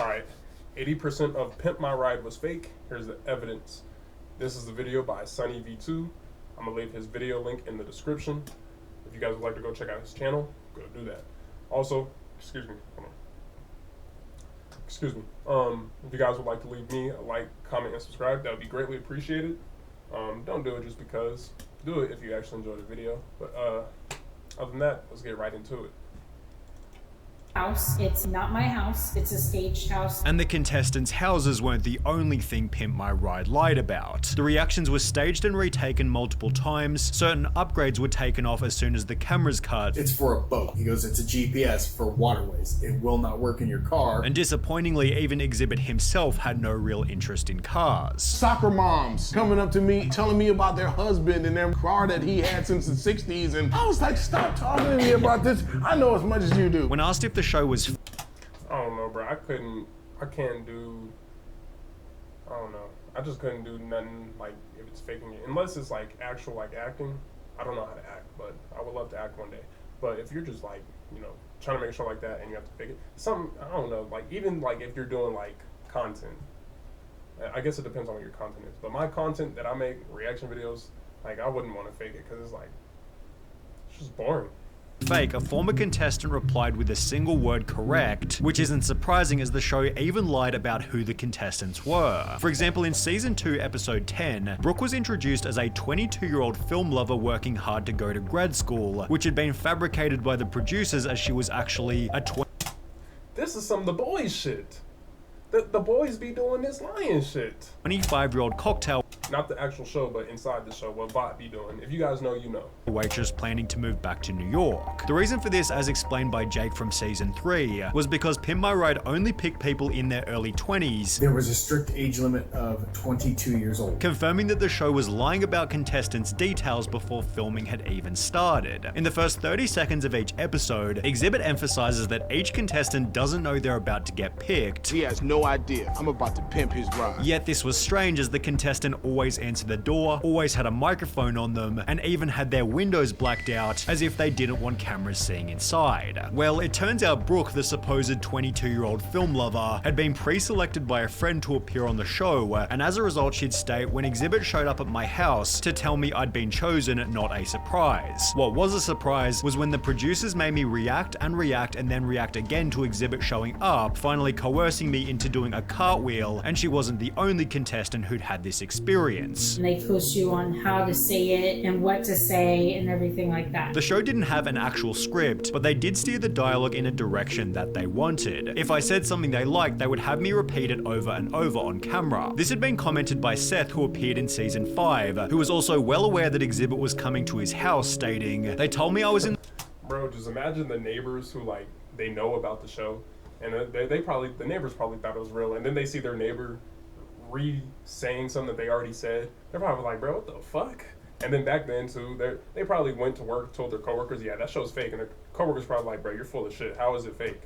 Alright, 80% of Pimp My Ride was fake. Here's the evidence. This is the video by Sunny V2. I'm gonna leave his video link in the description. If you guys would like to go check out his channel, go do that. Also, excuse me, hold on. Excuse me. If you guys would like to leave me a like, comment, and subscribe, that would be greatly appreciated. Don't do it just because. Do it if you actually enjoyed the video. But other than that, let's get right into it. House. It's not my house. It's a staged house. And the contestants' houses weren't the only thing Pimp My Ride lied about. The reactions were staged and retaken multiple times. Certain upgrades were taken off as soon as the cameras cut. It's for a boat. He goes, it's a GPS for waterways. It will not work in your car. And disappointingly, even Exhibit himself had no real interest in cars. Soccer moms coming up to me, telling me about their husband and their car that he had since the 60s. And I was like, stop talking to me about this. I know as much as you do. When asked if the show was I don't know, bro. I can't do, I don't know. I just couldn't do nothing like if it's faking it. Unless it's like actual like acting. I don't know how to act, but I would love to act one day. But if you're just like, you know, trying to make a show like that and you have to fake it, I don't know, like even like if you're doing like content, I guess it depends on what your content is. But my content that I make, reaction videos, like I wouldn't want to fake it because it's like, it's just boring. fake, a former contestant replied with a single word correct, which isn't surprising as the show even lied about who the contestants were. For example, in season 2, episode 10, Brooke was introduced as a 22-year-old film lover working hard to go to grad school, which had been fabricated by the producers as she was actually a This is some of the boys shit. The boys be doing this lying shit. 25-year-old cocktail Not the actual show, but inside the show, what Bot be doing. If you guys know, you know. waitress planning to move back to New York. The reason for this, as explained by Jake from season 3, was because Pimp My Ride only picked people in their early 20s. There was a strict age limit of 22 years old. Confirming that the show was lying about contestants' details before filming had even started. In the first 30 seconds of each episode, Exhibit emphasizes that each contestant doesn't know they're about to get picked. He has no idea. I'm about to pimp his ride. Yet this was strange as the contestant always answered the door, always had a microphone on them, and even had their windows blacked out as if they didn't want cameras seeing inside. Well, it turns out Brooke, the supposed 22-year-old film lover, had been pre-selected by a friend to appear on the show, and as a result she'd state, when Exhibit showed up at my house to tell me I'd been chosen, not a surprise. What was a surprise was when the producers made me react and then react again to Exhibit showing up, finally coercing me into doing a cartwheel, and she wasn't the only contestant who'd had this experience. And they push you on how to say it and what to say and everything like that. The show didn't have an actual script, but they did steer the dialogue in a direction that they wanted. If I said something they liked, they would have me repeat it over and over on camera. This had been commented by Seth, who appeared in season 5, who was also well aware that Exhibit was coming to his house, stating, "They told me I was in..." Bro, just imagine the neighbors who like, they know about the show, and the neighbors probably thought it was real, and then they see their neighbor re-saying something that they already said. They're probably like, bro, what the fuck? And then back then too, they probably went to work, told their coworkers, yeah, that show's fake, and their coworkers probably like, bro, you're full of shit. How is it fake?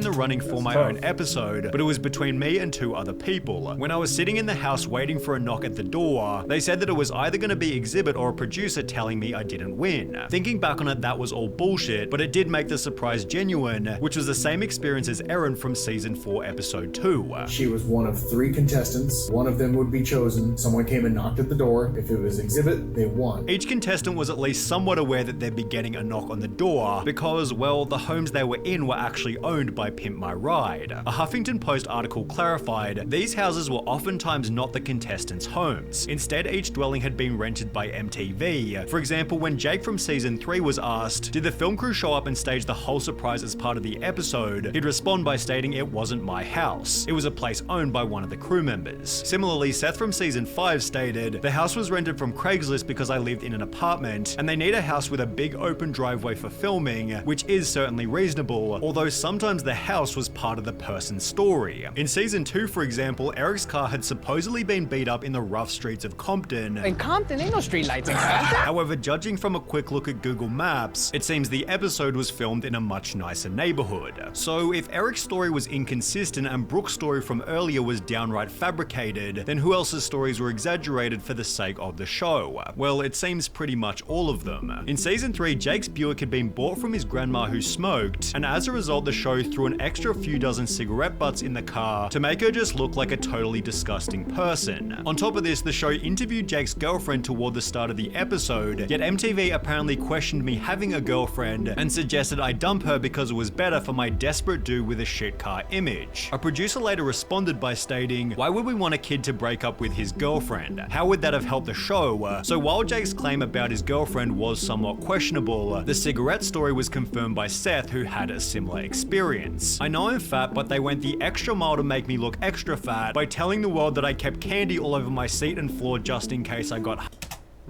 The running for my own episode, but it was between me and 2 other people. When I was sitting in the house waiting for a knock at the door, they said that it was either going to be Exhibit or a producer telling me I didn't win. Thinking back on it, that was all bullshit, but it did make the surprise genuine, which was the same experience as Erin from season 4, episode 2. She was one of 3 contestants. One of them would be chosen. Someone came and knocked at the door. If it was Exhibit, they won. Each contestant was at least somewhat aware that they'd be getting a knock on the door because, well, the homes they were in were actually owned by Pimp My Ride. A Huffington Post article clarified, these houses were oftentimes not the contestants' homes. Instead, each dwelling had been rented by MTV. For example, when Jake from season 3 was asked, did the film crew show up and stage the whole surprise as part of the episode, he'd respond by stating it wasn't my house. It was a place owned by one of the crew members. Similarly, Seth from season 5 stated, the house was rented from Craigslist because I lived in an apartment, and they need a house with a big open driveway for filming, which is certainly reasonable, although sometimes the house was part of the person's story. In season 2, for example, Eric's car had supposedly been beat up in the rough streets of Compton. In Compton, ain't no street lights in Compton. However, judging from a quick look at Google Maps, it seems the episode was filmed in a much nicer neighborhood. So if Eric's story was inconsistent and Brooke's story from earlier was downright fabricated, then who else's stories were exaggerated for the sake of the show? Well, it seems pretty much all of them. In season 3, Jake's Buick had been bought from his grandma who smoked, and as a result the show threw an extra few dozen cigarette butts in the car to make her just look like a totally disgusting person. On top of this, the show interviewed Jake's girlfriend toward the start of the episode, yet MTV apparently questioned me having a girlfriend and suggested I dump her because it was better for my desperate dude with a shit car image. A producer later responded by stating, "Why would we want a kid to break up with his girlfriend? How would that have helped the show?" So while Jake's claim about his girlfriend was somewhat questionable, the cigarette story was confirmed by Seth, who had a similar experience. "I know I'm fat, but they went the extra mile to make me look extra fat by telling the world that I kept candy all over my seat and floor just in case I got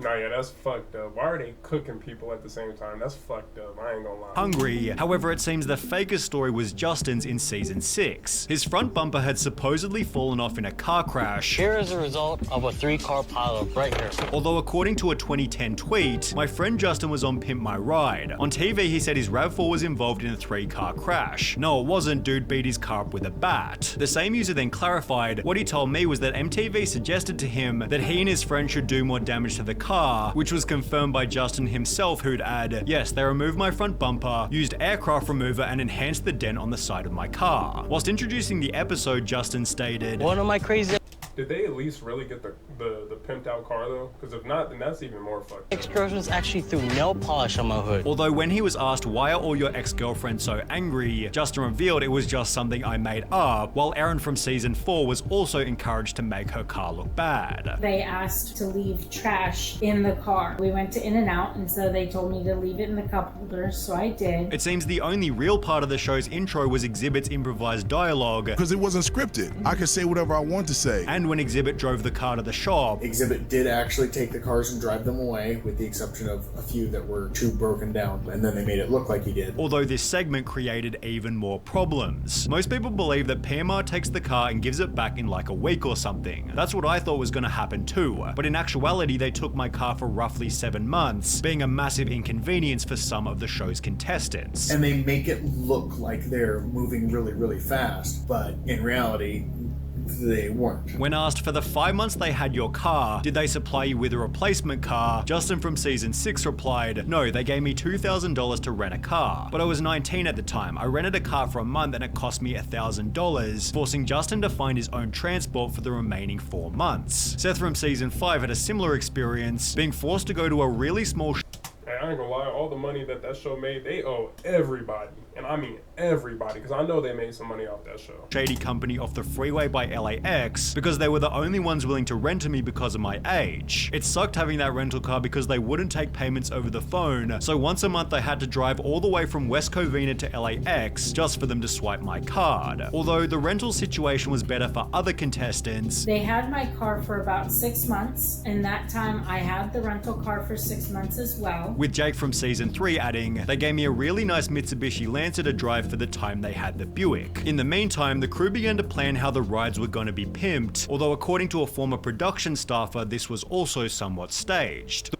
Nah, yeah, that's fucked up. Why are they cooking people at the same time? That's fucked up. I ain't gonna lie. hungry." However, it seems the fakest story was Justin's in season 6. His front bumper had supposedly fallen off in a car crash. Here is the result of a 3-car pileup right here. Although according to a 2010 tweet, my friend Justin was on Pimp My Ride. On TV, he said his RAV4 was involved in a 3-car crash. No, it wasn't. Dude beat his car up with a bat. The same user then clarified, what he told me was that MTV suggested to him that he and his friend should do more damage to the car, which was confirmed by Justin himself, who'd add, "Yes, they removed my front bumper, used aircraft remover, and enhanced the dent on the side of my car." Whilst introducing the episode, Justin stated, One of my crazy Did they at least really get the pimped out car though? Because if not, then that's even more fucked up. excursions actually threw nail polish on my hood. Although when he was asked why are all your ex-girlfriends so angry, Justin revealed it was just something I made up, while Erin from season 4 was also encouraged to make her car look bad. They asked to leave trash in the car. We went to In-N-Out, and so they told me to leave it in the cup holder, so I did. It seems the only real part of the show's intro was Exhibit's improvised dialogue, Because it wasn't scripted. I could say whatever I want to say. and when Exhibit drove the car to the shop. Exhibit did actually take the cars and drive them away, with the exception of a few that were too broken down, and then they made it look like he did. Although this segment created even more problems. Most people believe that PMR takes the car and gives it back in like a week or something. That's what I thought was going to happen too, but in actuality they took my car for roughly 7 months, being a massive inconvenience for some of the show's contestants. And they make it look like they're moving really, really fast, but in reality, they weren't. When asked for the 5 months they had your car, did they supply you with a replacement car, Justin from season 6 replied, "No, they gave me $2,000 to rent a car. But I was 19 at the time. I rented a car for a month and it cost me $1,000, forcing Justin to find his own transport for the remaining 4 months. Seth from season 5 had a similar experience, being forced to go to a really small Hey, I ain't gonna lie, all the money that show made, they owe everybody. And I mean everybody, because I know they made some money off that show. shady company off the freeway by LAX because they were the only ones willing to rent to me because of my age. It sucked having that rental car because they wouldn't take payments over the phone, so once a month I had to drive all the way from West Covina to LAX just for them to swipe my card. Although the rental situation was better for other contestants. They had my car for about 6 months, and that time I had the rental car for 6 months as well. With Jake from season 3 adding, they gave me a really nice Mitsubishi Lancer to drive for the time they had the Buick. In the meantime, the crew began to plan how the rides were going to be pimped, although according to a former production staffer, this was also somewhat staged.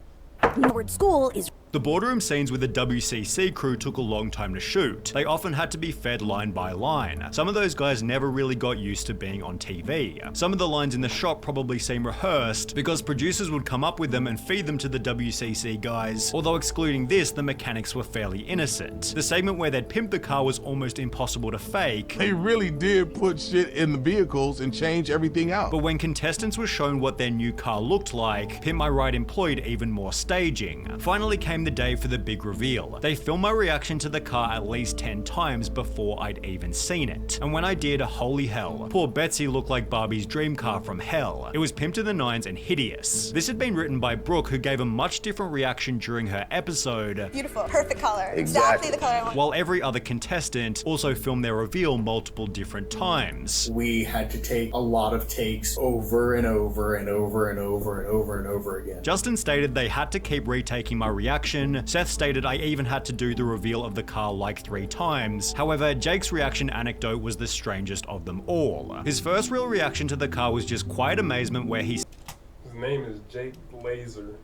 Word school is The boardroom scenes with the WCC crew took a long time to shoot. They often had to be fed line by line. Some of those guys never really got used to being on TV. Some of the lines in the shop probably seem rehearsed because producers would come up with them and feed them to the WCC guys, although excluding this, the mechanics were fairly innocent. The segment where they'd pimp the car was almost impossible to fake. They really did put shit in the vehicles and change everything out. But when contestants were shown what their new car looked like, Pimp My Ride employed even more staging. Finally came the day for the big reveal. They filmed my reaction to the car at least 10 times before I'd even seen it. And when I did, holy hell. Poor Betsy looked like Barbie's dream car from hell. It was pimped to the nines and hideous. This had been written by Brooke, who gave a much different reaction during her episode. beautiful, perfect color. Exactly the color I want. While every other contestant also filmed their reveal multiple different times. We had to take a lot of takes over and over and over and over and over and over again. Justin stated they had to keep retaking my reaction. Seth stated I even had to do the reveal of the car like 3 times. However, Jake's reaction anecdote was the strangest of them all. His first real reaction to the car was just quiet amazement where he His name is Jake Glazer.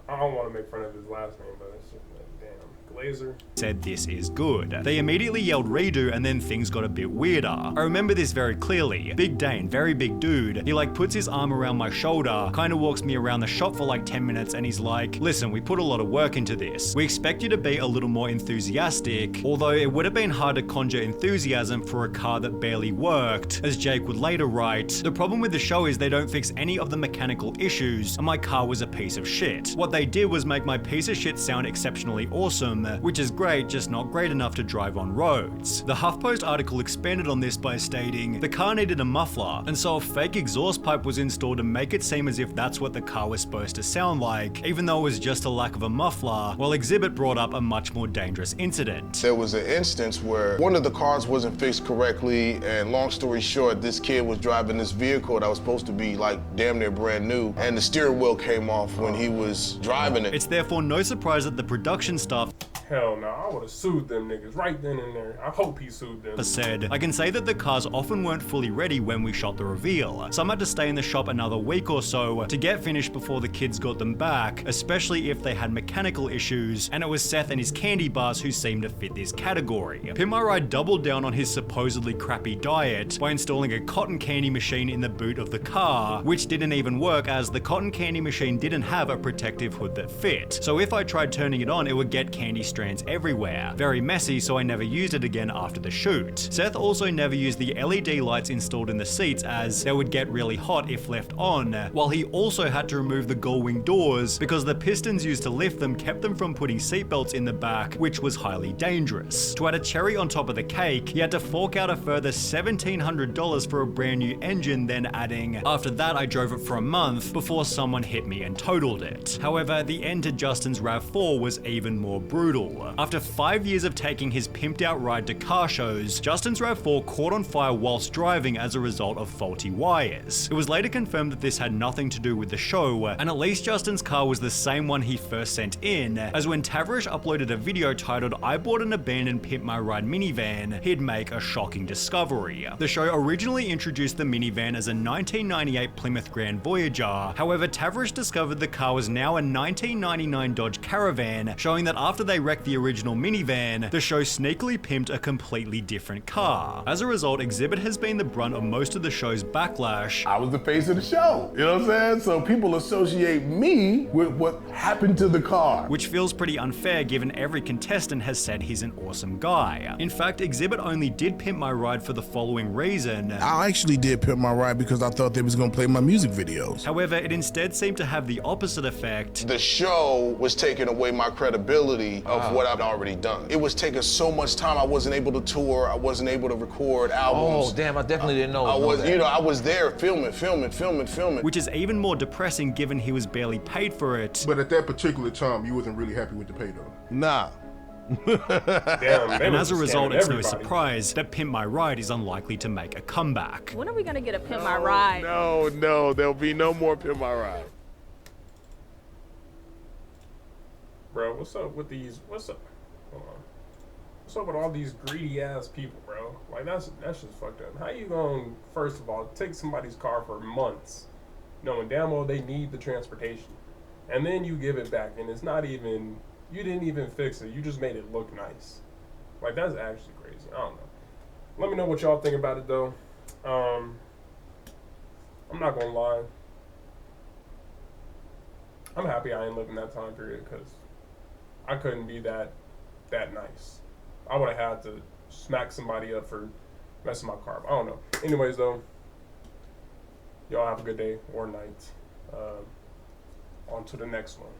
I don't want to make fun of his last name, but it's just damn laser. Said this is good. They immediately yelled redo and then things got a bit weirder. I remember this very clearly. Big Dane, very big dude, he like puts his arm around my shoulder, kind of walks me around the shop for like 10 minutes and he's like, listen, we put a lot of work into this. We expect you to be a little more enthusiastic, although it would have been hard to conjure enthusiasm for a car that barely worked. As Jake would later write, the problem with the show is they don't fix any of the mechanical issues and my car was a piece of shit. What they did was make my piece of shit sound exceptionally awesome, which is great, just not great enough to drive on roads. The HuffPost article expanded on this by stating, the car needed a muffler, and so a fake exhaust pipe was installed to make it seem as if that's what the car was supposed to sound like, even though it was just a lack of a muffler, while Exhibit brought up a much more dangerous incident. There was an instance where one of the cars wasn't fixed correctly, and long story short, this kid was driving this vehicle that was supposed to be like damn near brand new, and the steering wheel came off when he was driving it. It's therefore no surprise that the production staff Hell no, I would have sued them niggas right then and there. I hope he sued them. said, I can say that the cars often weren't fully ready when we shot the reveal. Some had to stay in the shop another week or so to get finished before the kids got them back, especially if they had mechanical issues, and it was Seth and his candy bars who seemed to fit this category. Pimp My Ride doubled down on his supposedly crappy diet by installing a cotton candy machine in the boot of the car, which didn't even work as the cotton candy machine didn't have a protective hood that fit. So if I tried turning it on, it would get candy strands everywhere. Very messy, so I never used it again after the shoot. Seth also never used the LED lights installed in the seats as they would get really hot if left on, while he also had to remove the gull-wing doors because the pistons used to lift them kept them from putting seatbelts in the back, which was highly dangerous. To add a cherry on top of the cake, he had to fork out a further $1,700 for a brand new engine, then adding, after that I drove it for a month before someone hit me and totaled it. However, the end to Justin's RAV4 was even more brutal. After 5 years of taking his pimped out ride to car shows, Justin's RAV4 caught on fire whilst driving as a result of faulty wires. It was later confirmed that this had nothing to do with the show, and at least Justin's car was the same one he first sent in, as when Tavrish uploaded a video titled I bought an abandoned Pimp My Ride minivan, he'd make a shocking discovery. The show originally introduced the minivan as a 1998 Plymouth Grand Voyager, however Tavrish discovered the car was now a 1999 Dodge Caravan, showing that after they wrecked the original minivan, the show sneakily pimped a completely different car. As a result, Exhibit has been the brunt of most of the show's backlash. I was the face of the show, you know what I'm saying? So people associate me with what happened to the car. Which feels pretty unfair given every contestant has said he's an awesome guy. In fact, Exhibit only did Pimp My Ride for the following reason. I actually did Pimp My Ride because I thought they was gonna play my music videos. However, it instead seemed to have the opposite effect. The show was taking away my credibility of what I've already done. It was taking so much time. I wasn't able to tour. I wasn't able to record albums. Oh, damn, I definitely didn't know. I was, that. you know, I was there filming. Which is even more depressing given he was barely paid for it. But at that particular time, you wasn't really happy with the pay though. Nah. Damn, And as a result, it's no surprise that Pimp My Ride is unlikely to make a comeback. When are we gonna get a Pimp My Ride? No, there'll be no more Pimp My Ride. Bro, what's up with these? What's up? Hold on. What's up with all these greedy ass people, bro? Like that's just fucked up. How you gonna, first of all, take somebody's car for months, knowing damn well they need the transportation, and then you give it back, and it's not even, you didn't even fix it. You just made it look nice. Like that's actually crazy. I don't know. Let me know what y'all think about it though. I'm not gonna lie. I'm happy I ain't living that time period because I couldn't be that nice. I would have had to smack somebody up for messing my car up. I don't know. Anyways, though, y'all have a good day or night. On to the next one.